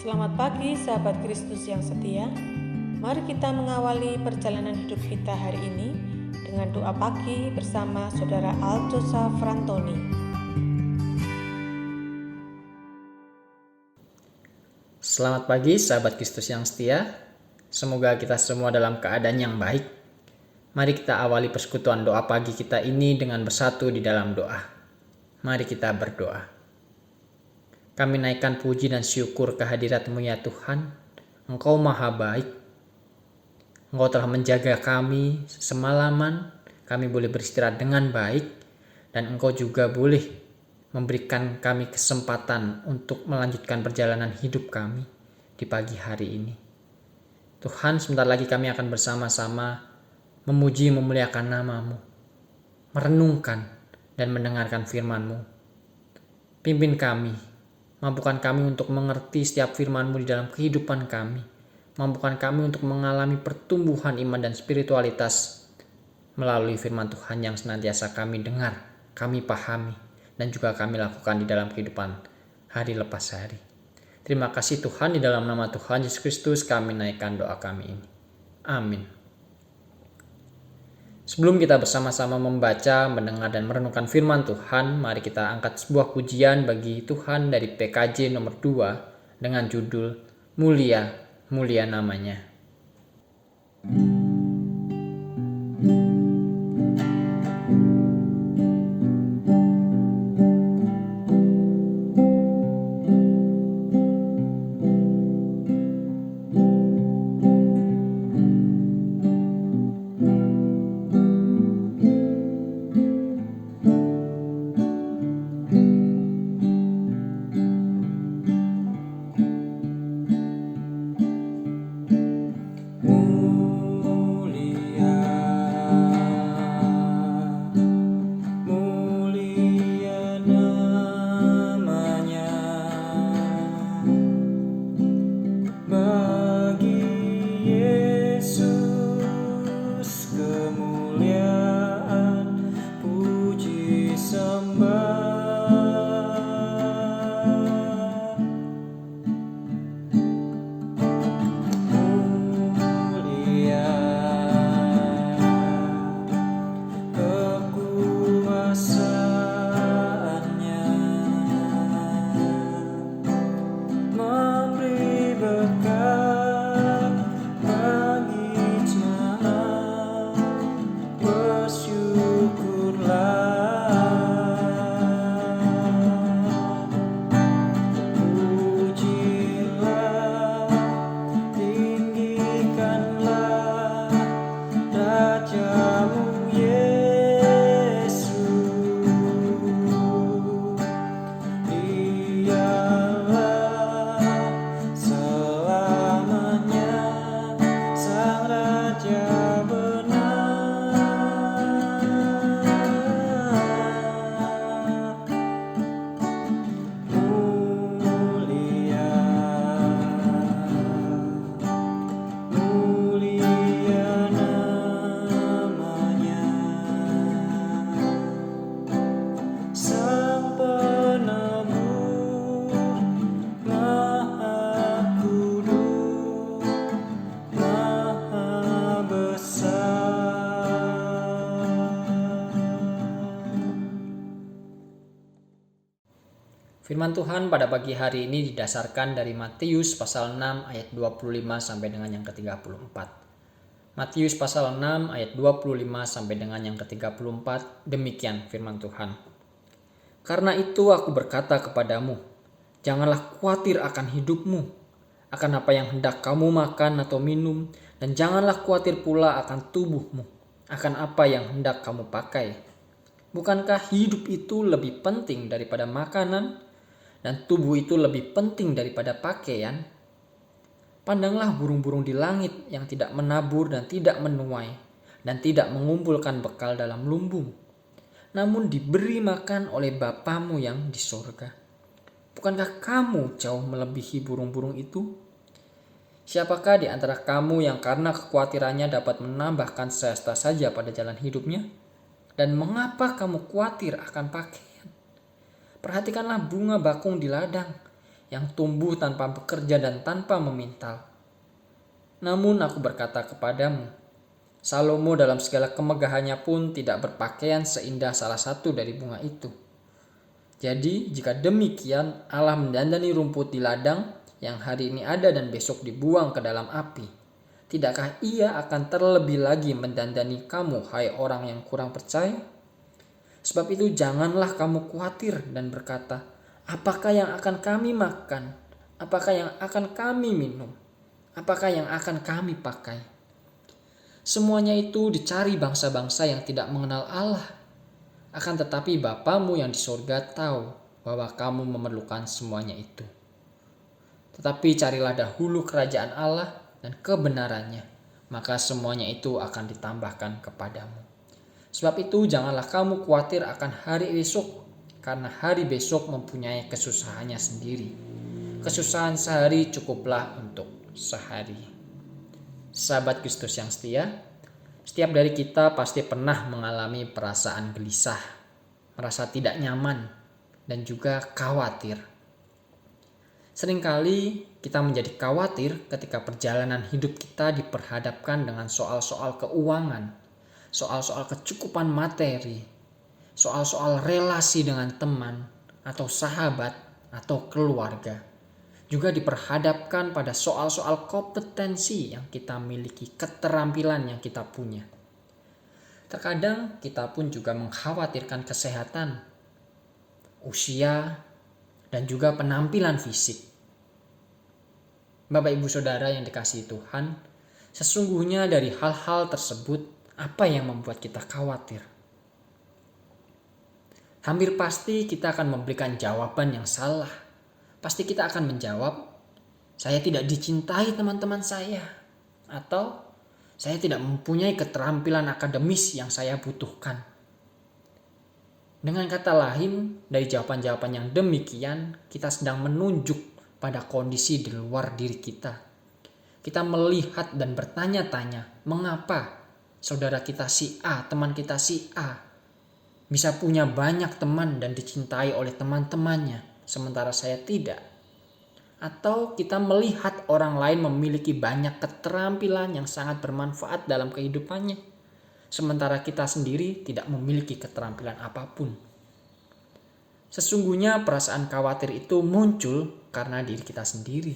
Selamat pagi sahabat Kristus yang setia. Mari kita mengawali perjalanan hidup kita hari ini dengan doa pagi bersama Saudara Aldosa Frantoni. Selamat pagi sahabat Kristus yang setia. Semoga kita semua dalam keadaan yang baik. Mari kita awali persekutuan doa pagi kita ini dengan bersatu di dalam doa. Mari kita berdoa. Kami naikkan puji dan syukur kehadirat-Mu ya Tuhan. Engkau maha baik. Engkau telah menjaga kami semalaman. Kami boleh beristirahat dengan baik. Dan Engkau juga boleh memberikan kami kesempatan untuk melanjutkan perjalanan hidup kami di pagi hari ini. Tuhan, sebentar lagi kami akan bersama-sama memuji memuliakan nama-Mu, merenungkan dan mendengarkan firman-Mu. Pimpin kami, mampukan kami untuk mengerti setiap firman-Mu di dalam kehidupan kami. Mampukan kami untuk mengalami pertumbuhan iman dan spiritualitas melalui firman Tuhan yang senantiasa kami dengar, kami pahami, dan juga kami lakukan di dalam kehidupan hari lepas hari. Terima kasih Tuhan, di dalam nama Tuhan Yesus Kristus kami naikkan doa kami ini. Amin. Sebelum kita bersama-sama membaca, mendengar, dan merenungkan firman Tuhan, mari kita angkat sebuah pujian bagi Tuhan dari PKJ nomor 2 dengan judul Mulia, Mulia Namanya. Firman Tuhan pada pagi hari ini didasarkan dari Matius pasal 6 ayat 25 sampai dengan yang ke-34. Matius pasal 6 ayat 25 sampai dengan yang ke-34, demikian firman Tuhan. Karena itu aku berkata kepadamu, janganlah khawatir akan hidupmu, akan apa yang hendak kamu makan atau minum, dan janganlah khawatir pula akan tubuhmu, akan apa yang hendak kamu pakai. Bukankah hidup itu lebih penting daripada makanan, dan tubuh itu lebih penting daripada pakaian? Pandanglah burung-burung di langit yang tidak menabur dan tidak menuai, dan tidak mengumpulkan bekal dalam lumbung, namun diberi makan oleh Bapamu yang di sorga. Bukankah kamu jauh melebihi burung-burung itu? Siapakah di antara kamu yang karena kekhawatirannya dapat menambahkan sehasta saja pada jalan hidupnya? Dan mengapa kamu khawatir akan pakaian? Perhatikanlah bunga bakung di ladang, yang tumbuh tanpa bekerja dan tanpa memintal. Namun aku berkata kepadamu, Salomo dalam segala kemegahannya pun tidak berpakaian seindah salah satu dari bunga itu. Jadi jika demikian Allah mendandani rumput di ladang yang hari ini ada dan besok dibuang ke dalam api, tidakkah Ia akan terlebih lagi mendandani kamu, hai orang yang kurang percaya? Sebab itu janganlah kamu khawatir dan berkata, apakah yang akan kami makan? Apakah yang akan kami minum? Apakah yang akan kami pakai? Semuanya itu dicari bangsa-bangsa yang tidak mengenal Allah. Akan tetapi Bapamu yang di sorga tahu bahwa kamu memerlukan semuanya itu. Tetapi carilah dahulu kerajaan Allah dan kebenarannya, maka semuanya itu akan ditambahkan kepadamu. Sebab itu janganlah kamu khawatir akan hari esok, karena hari besok mempunyai kesusahannya sendiri. Kesusahan sehari cukuplah untuk sehari. Sahabat Kristus yang setia, setiap dari kita pasti pernah mengalami perasaan gelisah, merasa tidak nyaman, dan juga khawatir. Seringkali kita menjadi khawatir ketika perjalanan hidup kita diperhadapkan dengan soal-soal keuangan, soal-soal kecukupan materi, soal-soal relasi dengan teman atau sahabat atau keluarga. Juga diperhadapkan pada soal-soal kompetensi yang kita miliki, keterampilan yang kita punya. Terkadang kita pun juga mengkhawatirkan kesehatan, usia, dan juga penampilan fisik. Bapak Ibu Saudara yang dikasihi Tuhan, sesungguhnya dari hal-hal tersebut, apa yang membuat kita khawatir? Hampir pasti kita akan memberikan jawaban yang salah. Pasti kita akan menjawab, saya tidak dicintai teman-teman saya. Atau, saya tidak mempunyai keterampilan akademis yang saya butuhkan. Dengan kata lain, dari jawaban-jawaban yang demikian, kita sedang menunjuk pada kondisi di luar diri kita. Kita melihat dan bertanya-tanya, mengapa saudara kita si A, teman kita si A, bisa punya banyak teman dan dicintai oleh teman-temannya, sementara saya tidak. Atau kita melihat orang lain memiliki banyak keterampilan yang sangat bermanfaat dalam kehidupannya, sementara kita sendiri tidak memiliki keterampilan apapun. Sesungguhnya perasaan khawatir itu muncul karena diri kita sendiri.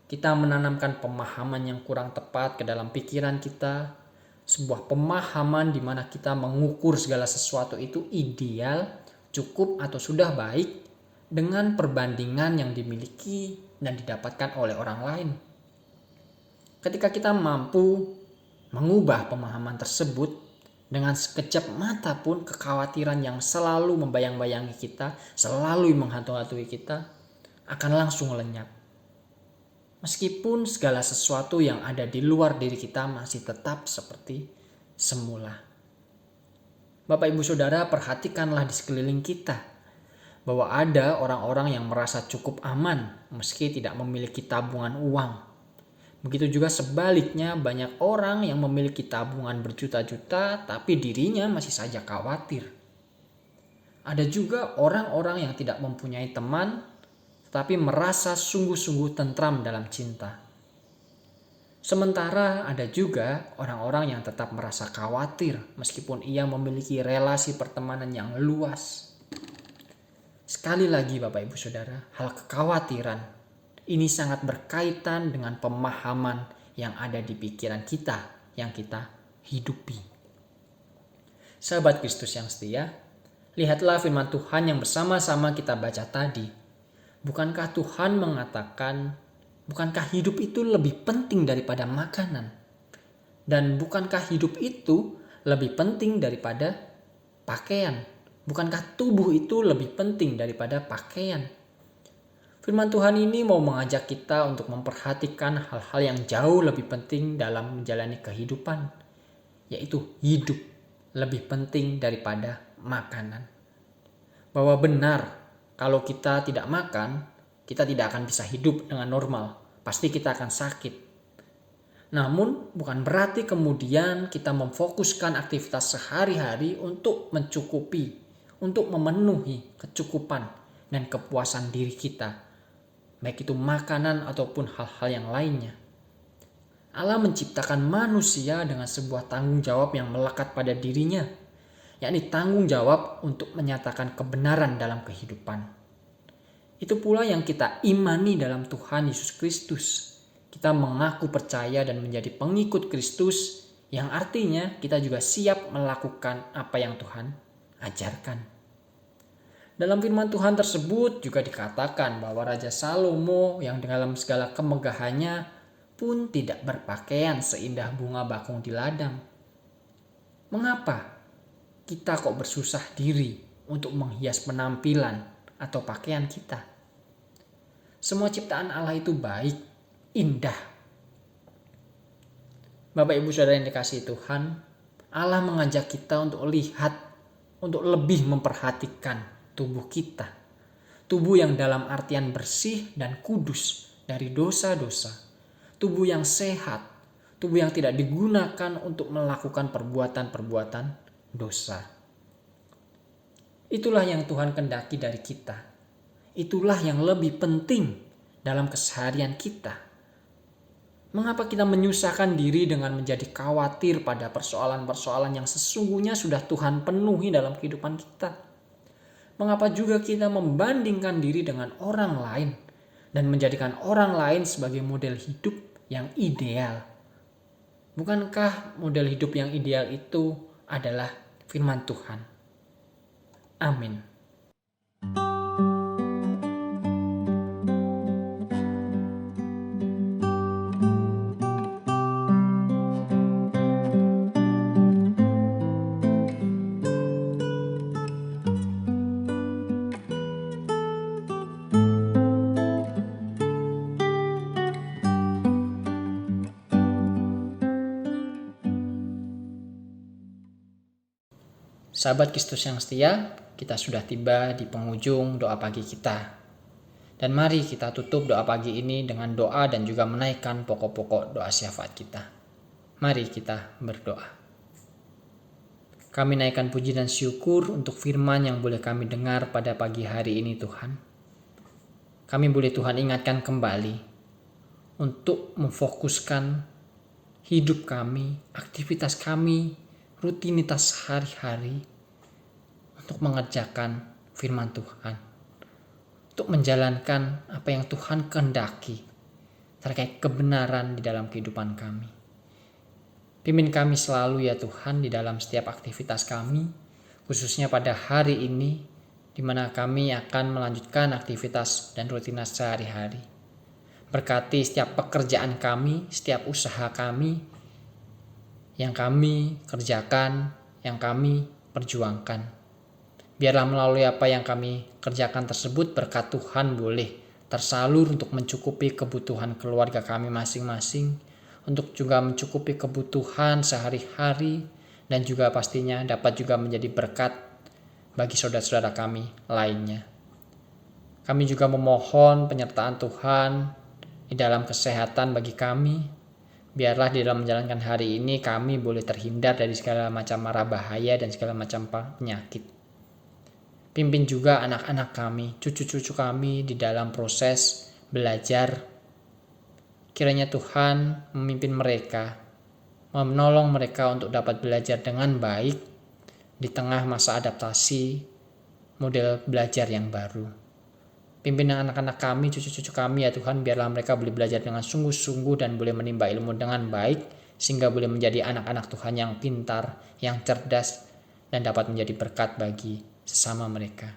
Kita menanamkan pemahaman yang kurang tepat ke dalam pikiran kita, sebuah pemahaman di mana kita mengukur segala sesuatu itu ideal, cukup atau sudah baik dengan perbandingan yang dimiliki dan didapatkan oleh orang lain. Ketika kita mampu mengubah pemahaman tersebut, dengan sekejap mata pun kekhawatiran yang selalu membayang-bayangi kita, selalu menghantui kita, akan langsung lenyap. Meskipun segala sesuatu yang ada di luar diri kita masih tetap seperti semula. Bapak Ibu Saudara, perhatikanlah di sekeliling kita bahwa ada orang-orang yang merasa cukup aman meski tidak memiliki tabungan uang. Begitu juga sebaliknya, banyak orang yang memiliki tabungan berjuta-juta tapi dirinya masih saja khawatir. Ada juga orang-orang yang tidak mempunyai teman tapi merasa sungguh-sungguh tentram dalam cinta. Sementara ada juga orang-orang yang tetap merasa khawatir meskipun ia memiliki relasi pertemanan yang luas. Sekali lagi Bapak Ibu Saudara, hal kekhawatiran ini sangat berkaitan dengan pemahaman yang ada di pikiran kita yang kita hidupi. Sahabat Kristus yang setia, lihatlah firman Tuhan yang bersama-sama kita baca tadi. Bukankah Tuhan mengatakan, bukankah hidup itu lebih penting daripada makanan? Dan bukankah hidup itu lebih penting daripada pakaian? Bukankah tubuh itu lebih penting daripada pakaian? Firman Tuhan ini mau mengajak kita untuk memperhatikan hal-hal yang jauh lebih penting dalam menjalani kehidupan, yaitu hidup lebih penting daripada makanan. Bahwa benar, kalau kita tidak makan, kita tidak akan bisa hidup dengan normal. Pasti kita akan sakit. Namun bukan berarti kemudian kita memfokuskan aktivitas sehari-hari untuk mencukupi, untuk memenuhi kecukupan dan kepuasan diri kita. baik itu makanan ataupun hal-hal yang lainnya. Allah menciptakan manusia dengan sebuah tanggung jawab yang melekat pada dirinya, yakni tanggung jawab untuk menyatakan kebenaran dalam kehidupan. Itu pula yang kita imani dalam Tuhan Yesus Kristus. Kita mengaku percaya dan menjadi pengikut Kristus, yang artinya kita juga siap melakukan apa yang Tuhan ajarkan. Dalam firman Tuhan tersebut juga dikatakan bahwa Raja Salomo yang dalam segala kemegahannya pun tidak berpakaian seindah bunga bakung di ladang. Mengapa kita kok bersusah diri untuk menghias penampilan atau pakaian kita? Semua ciptaan Allah itu baik, indah. Bapak Ibu Saudara yang dikasihi Tuhan, Allah mengajak kita untuk lihat, untuk lebih memperhatikan tubuh kita. Tubuh yang dalam artian bersih dan kudus dari dosa-dosa. Tubuh yang sehat, tubuh yang tidak digunakan untuk melakukan perbuatan-perbuatan dosa. Itulah yang Tuhan kehendaki dari kita. Itulah yang lebih penting dalam keseharian kita. Mengapa kita menyusahkan diri dengan menjadi khawatir pada persoalan-persoalan yang sesungguhnya sudah Tuhan penuhi dalam kehidupan kita? Mengapa juga kita membandingkan diri dengan orang lain dan menjadikan orang lain sebagai model hidup yang ideal? Bukankah model hidup yang ideal itu adalah firman Tuhan? Amin. Sahabat Kristus yang setia, kita sudah tiba di penghujung doa pagi kita. Dan mari kita tutup doa pagi ini dengan doa dan juga menaikkan pokok-pokok doa syafaat kita. Mari kita berdoa. Kami naikkan puji dan syukur untuk firman yang boleh kami dengar pada pagi hari ini Tuhan. Kami boleh Tuhan ingatkan kembali untuk memfokuskan hidup kami, aktivitas kami, rutinitas sehari-hari untuk mengerjakan firman Tuhan, untuk menjalankan apa yang Tuhan kehendaki terkait kebenaran di dalam kehidupan kami. Pimpin kami selalu ya Tuhan di dalam setiap aktivitas kami, khususnya pada hari ini di mana kami akan melanjutkan aktivitas dan rutinitas sehari-hari. Berkati setiap pekerjaan kami, setiap usaha kami yang kami kerjakan, yang kami perjuangkan. Biarlah melalui apa yang kami kerjakan tersebut berkat Tuhan boleh tersalur untuk mencukupi kebutuhan keluarga kami masing-masing, untuk juga mencukupi kebutuhan sehari-hari, dan juga pastinya dapat juga menjadi berkat bagi saudara-saudara kami lainnya. Kami juga memohon penyertaan Tuhan di dalam kesehatan bagi kami. Biarlah di dalam menjalankan hari ini kami boleh terhindar dari segala macam mara bahaya dan segala macam penyakit. Pimpin juga anak-anak kami, cucu-cucu kami di dalam proses belajar. Kiranya Tuhan memimpin mereka, menolong mereka untuk dapat belajar dengan baik di tengah masa adaptasi model belajar yang baru. Pimpin anak-anak kami, cucu-cucu kami ya Tuhan, biarlah mereka boleh belajar dengan sungguh-sungguh dan boleh menimba ilmu dengan baik, sehingga boleh menjadi anak-anak Tuhan yang pintar, yang cerdas, dan dapat menjadi berkat bagi sesama mereka.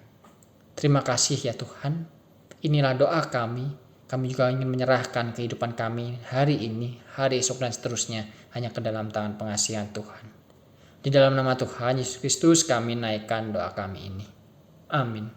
Terima kasih ya Tuhan. Inilah doa kami. Kami juga ingin menyerahkan kehidupan kami hari ini, hari esok dan seterusnya hanya ke dalam tangan pengasihan Tuhan. Di dalam nama Tuhan Yesus Kristus kami naikkan doa kami ini. Amin.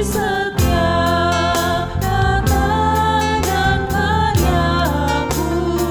Setiap kata dan karyaku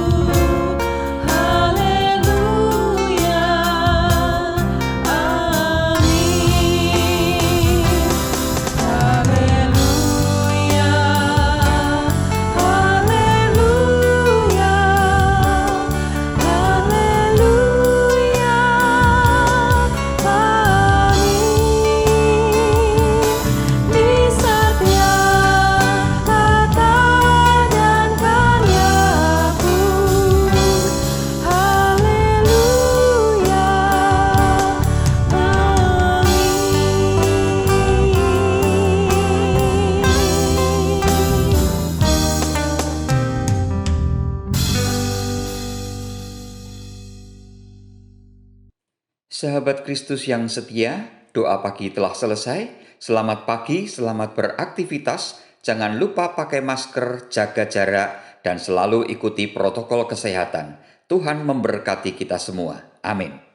Sahabat Kristus yang setia, doa pagi telah selesai. Selamat pagi, selamat beraktivitas. Jangan lupa pakai masker, jaga jarak, dan selalu ikuti protokol kesehatan. Tuhan memberkati kita semua. Amin.